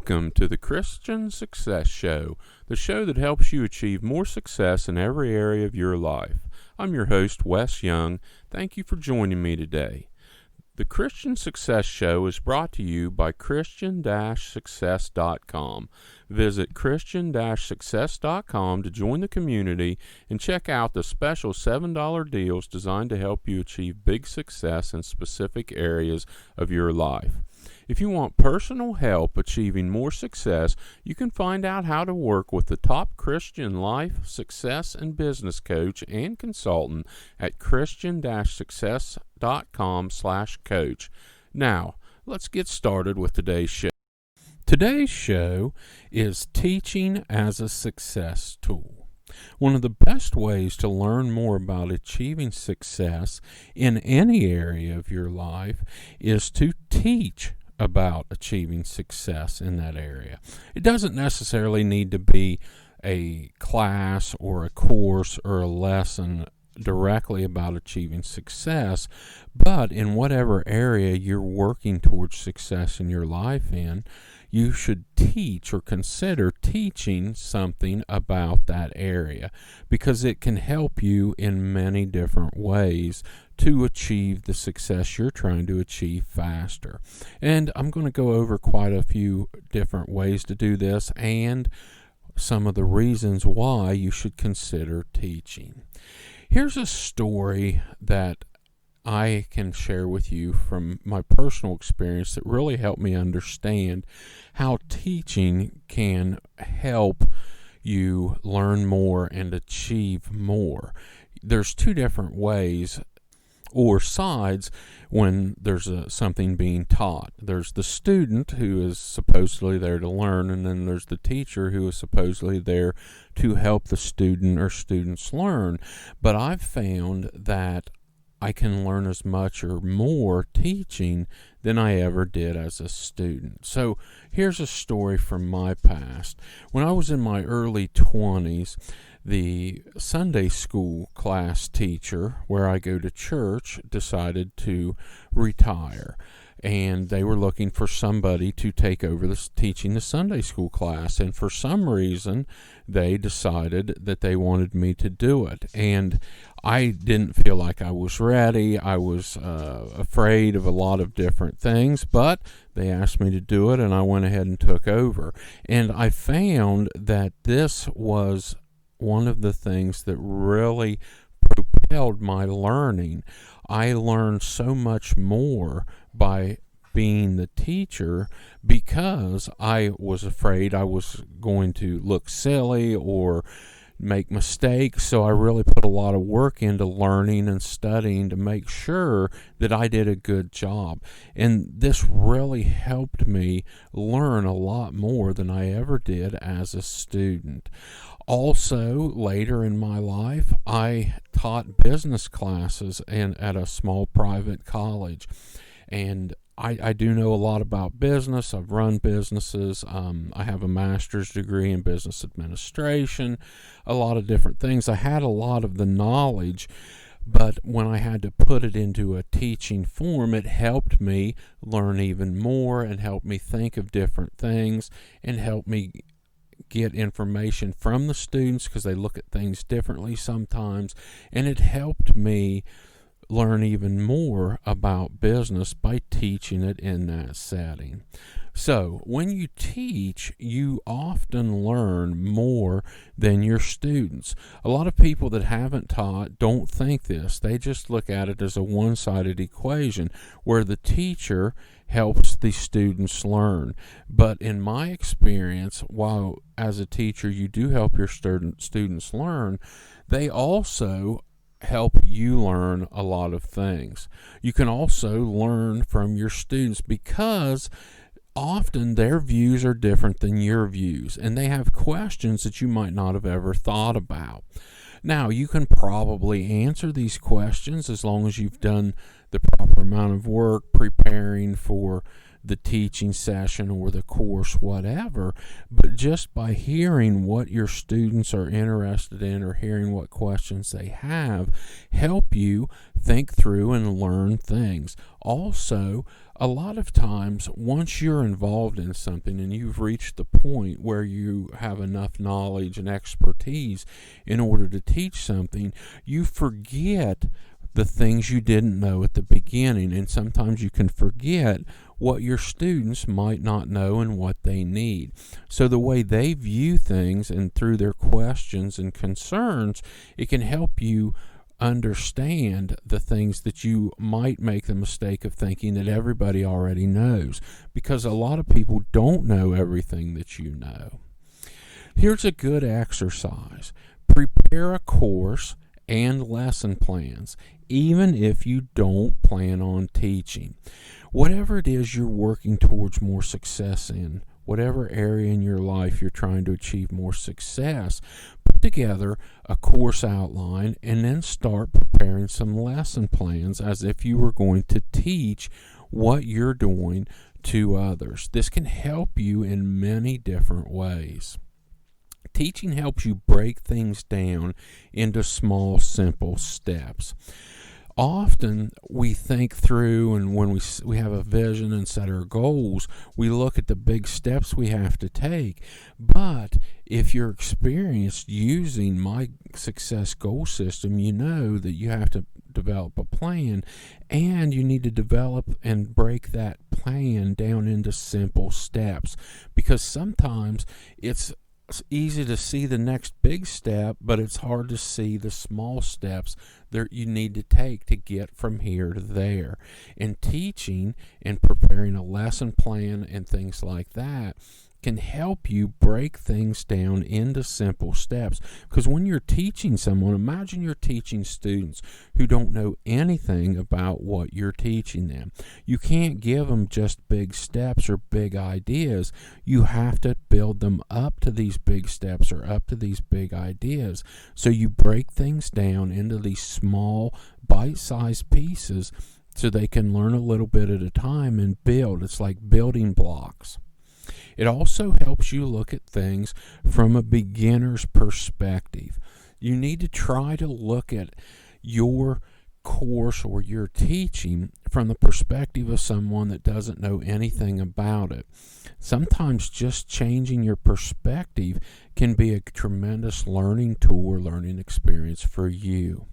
Welcome to the Christian Success Show, the show that helps you achieve more success in every area of your life. I'm your host, Wes Young. Thank you for joining me today. The Christian Success Show is brought to you by Christian-Success.com. Visit Christian-Success.com to join the community and check out the special $7 deals designed to help you achieve big success in specific areas of your life. If you want personal help achieving more success, you can find out how to work with the top Christian life, success, and business coach and consultant at Christian-Success.com/coach. Now, let's get started with today's show. Today's show is Teaching as a Success Tool. One of the best ways to learn more about achieving success in any area of your life is to teach about achieving success in that area. It doesn't necessarily need to be a class or a course or a lesson directly about achieving success, but in whatever area you're working towards success in your life in, you should teach or consider teaching something about that area because it can help you in many different ways to achieve the success you're trying to achieve faster. And I'm going to go over quite a few different ways to do this and some of the reasons why you should consider teaching. Here's a story that I can share with you from my personal experience that really helped me understand how teaching can help you learn more and achieve more. There's two different ways or sides when there's something being taught. There's the student who is supposedly there to learn, and then there's the teacher who is supposedly there to help the student or students learn. But I've found that I can learn as much or more teaching than I ever did as a student. So here's a story from my past. When I was in my early 20s, the Sunday school class teacher where I go to church decided to retire, and they were looking for somebody to take over teaching the Sunday school class, and for some reason they decided that they wanted me to do it, and I didn't feel like I was ready. I was afraid of a lot of different things, but they asked me to do it, and I went ahead and took over, and I found that this was one of the things that really propelled my learning. I learned so much more by being the teacher because I was afraid I was going to look silly or make mistakes, so I really put a lot of work into learning and studying to make sure that I did a good job. And this really helped me learn a lot more than I ever did as a student. Also, later in my life, I taught business classes at a small private college, and I do know a lot about business. I've run businesses. I have a master's degree in business administration, a lot of different things. I had a lot of the knowledge, but when I had to put it into a teaching form, it helped me learn even more and helped me think of different things and helped me get information from the students because they look at things differently sometimes, and it helped me learn even more about business by teaching it in that setting. So when you teach, you often learn more than your students. A lot of people that haven't taught don't think this. They just look at it as a one-sided equation where the teacher helps the students learn. But in my experience, while as a teacher you do help your students learn, they also help you learn a lot of things. You can also learn from your students because often their views are different than your views, and they have questions that you might not have ever thought about. Now, you can probably answer these questions as long as you've done the proper amount of work preparing for the teaching session or the course, whatever, but just by hearing what your students are interested in or hearing what questions they have, help you think through and learn things. Also, a lot of times, once you're involved in something and you've reached the point where you have enough knowledge and expertise in order to teach something, you forget the things you didn't know at the beginning, and sometimes you can forget what your students might not know and what they need. So the way they view things and through their questions and concerns, it can help you understand the things that you might make the mistake of thinking that everybody already knows, because a lot of people don't know everything that you know. Here's a good exercise. Prepare a course and lesson plans, even if you don't plan on teaching. Whatever it is you're working towards more success in, whatever area in your life you're trying to achieve more success, put together a course outline and then start preparing some lesson plans as if you were going to teach what you're doing to others. This can help you in many different ways. Teaching helps you break things down into small, simple steps. Often we think through, and when we have a vision and set our goals, we look at the big steps we have to take. But if you're experienced using my success goal system, you know that you have to develop a plan, and you need to develop and break that plan down into simple steps, because sometimes it's easy to see the next big step, but it's hard to see the small steps that you need to take to get from here to there. And teaching and preparing a lesson plan and things like that can help you break things down into simple steps. Because when you're teaching someone, imagine you're teaching students who don't know anything about what you're teaching them. You can't give them just big steps or big ideas. You have to build them up to these big steps or up to these big ideas. So you break things down into these small, bite-sized pieces so they can learn a little bit at a time and build. It's like building blocks. It also helps you look at things from a beginner's perspective. You need to try to look at your course or your teaching from the perspective of someone that doesn't know anything about it. Sometimes just changing your perspective can be a tremendous learning tool or learning experience for you.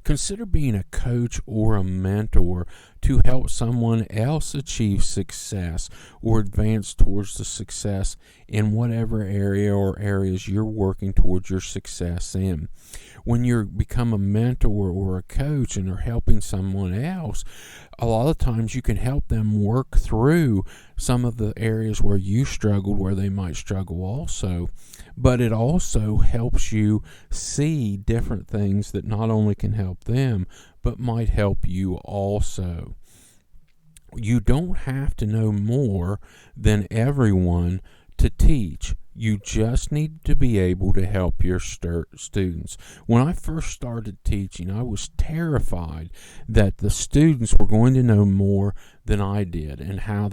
Consider being a coach or a mentor to help someone else achieve success or advance towards the success in whatever area or areas you're working towards your success in. When you become a mentor or a coach and are helping someone else, a lot of times you can help them work through some of the areas where you struggled, where they might struggle also. But it also helps you see different things that not only can help them, but might help you also. You don't have to know more than everyone to teach. You just need to be able to help your students. When I first started teaching, I was terrified that the students were going to know more than I did, and how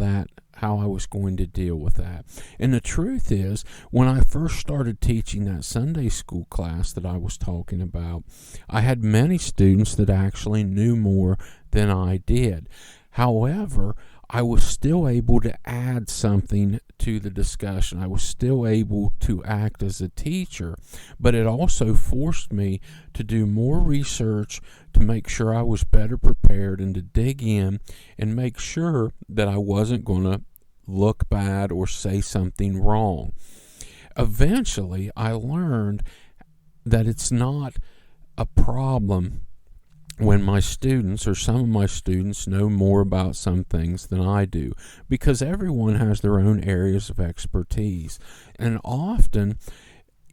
I was going to deal with that. And the truth is, when I first started teaching that Sunday school class that I was talking about, I had many students that actually knew more than I did. However, I was still able to add something to the discussion. I was still able to act as a teacher, but it also forced me to do more research to make sure I was better prepared and to dig in and make sure that I wasn't going to look bad or say something wrong. Eventually, I learned that it's not a problem when my students or some of my students know more about some things than I do, because everyone has their own areas of expertise. And often,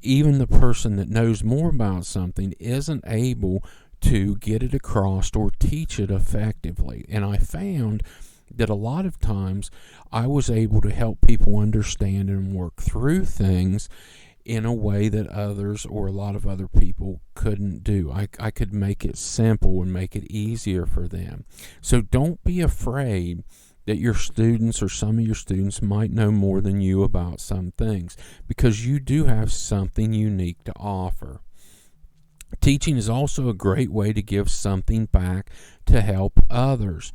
even the person that knows more about something isn't able to get it across or teach it effectively. And I found that a lot of times I was able to help people understand and work through things in a way that others or a lot of other people couldn't do. I could make it simple and make it easier for them. So don't be afraid that your students or some of your students might know more than you about some things, because you do have something unique to offer. Teaching is also a great way to give something back to help others.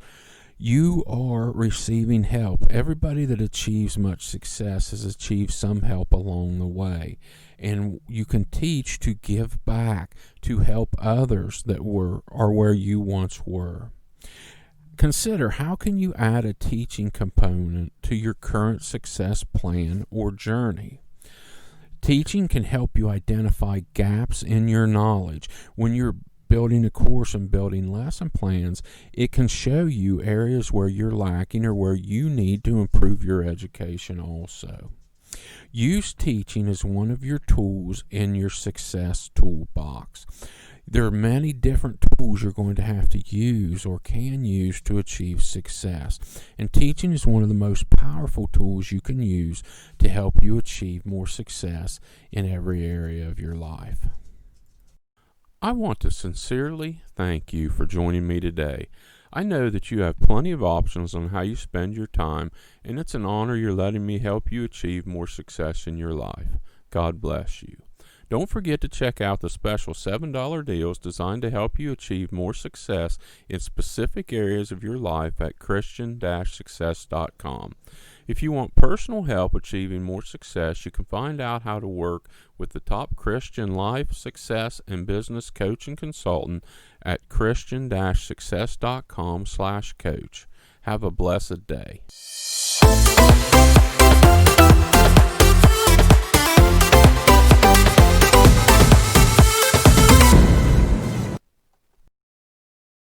You are receiving help. Everybody that achieves much success has achieved some help along the way. And you can teach to give back, to help others that are where you once were. Consider, how can you add a teaching component to your current success plan or journey? Teaching can help you identify gaps in your knowledge. When you're building a course and building lesson plans, it can show you areas where you're lacking or where you need to improve your education also. Use teaching as one of your tools in your success toolbox. There are many different tools you're going to have to use or can use to achieve success. And teaching is one of the most powerful tools you can use to help you achieve more success in every area of your life. I want to sincerely thank you for joining me today. I know that you have plenty of options on how you spend your time, and it's an honor you're letting me help you achieve more success in your life. God bless you. Don't forget to check out the special $7 deals designed to help you achieve more success in specific areas of your life at Christian-success.com. If you want personal help achieving more success, you can find out how to work with the top Christian life, success, and business coach and consultant at Christian-success.com/coach. Have a blessed day.